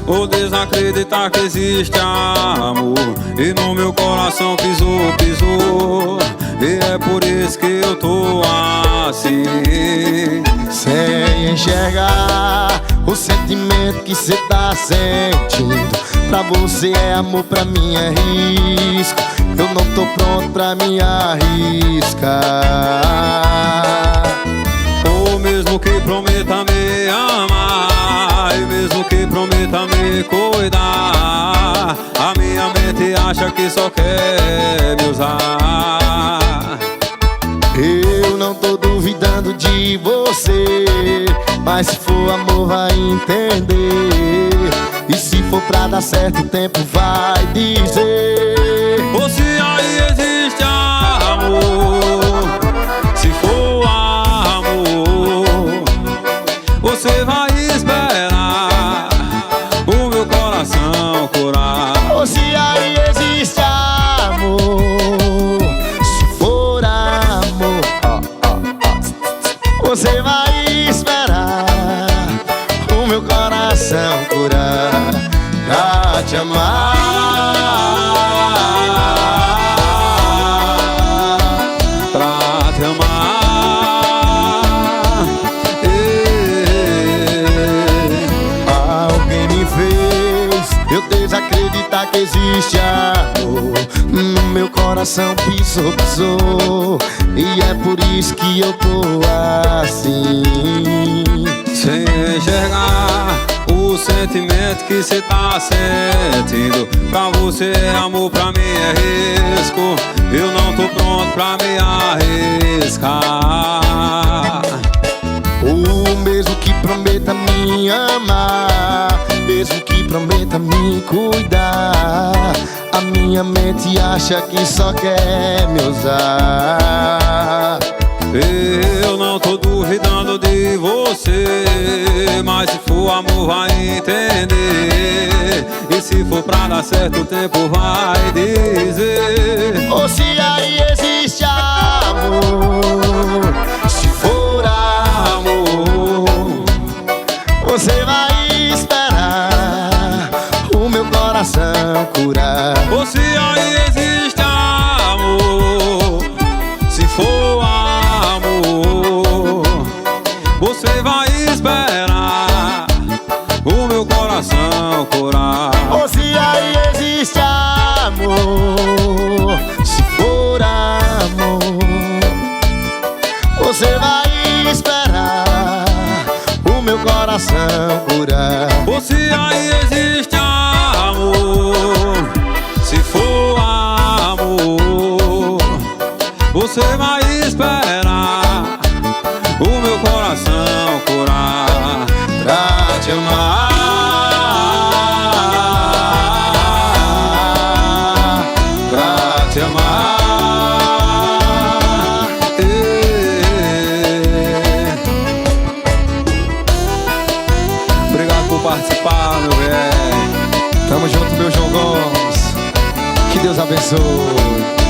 ou desacreditar que existe amor. E no meu coração pisou, pisou, e é por isso que eu tô assim, sem enxergar o sentimento que cê tá sentindo. Pra você é amor, pra mim é risco. Eu não tô pronto pra me arriscar. Ou mesmo que prometa me amar, e mesmo que prometa me cuidar, a minha mente acha que só quer me usar. Eu não tô duvidando de você, mas se for amor vai entender. E se for pra dar certo, o tempo vai dizer. Ou se aí existe amor, se for amor, você vai esperar o meu coração curar. Ou se aí existe amor, se for amor, você vai esperar o meu coração curar pra te amar, pra te amar. Alguém me fez eu desacreditar que existe amor. No meu coração pisou, pisou, e é por isso que eu tô assim, sem enxergar o sentimento que cê tá sentindo. Pra você é amor, pra mim é risco. Eu não tô pronto pra me arriscar. o mesmo que prometa me amar, mesmo que prometa me cuidar, a minha mente acha que só quer me usar. Eu não tô duvidando de você, mas se for amor vai entender. E se for pra dar certo, o tempo vai dizer. Ou se aí existe amor, se for amor, você vai esperar o meu coração curar. Ou se aí existe amor, se for amor, você vai esperar o meu coração curar. Ou se aí existe amor, se for amor, você vai esperar o meu coração curar. Ou se aí existe amor, se for amor, você vai esperar o meu coração curar Pra te amar, pra te amar. Obrigado por participar, meu velho. tamo junto, meu João Gomes, que Deus abençoe.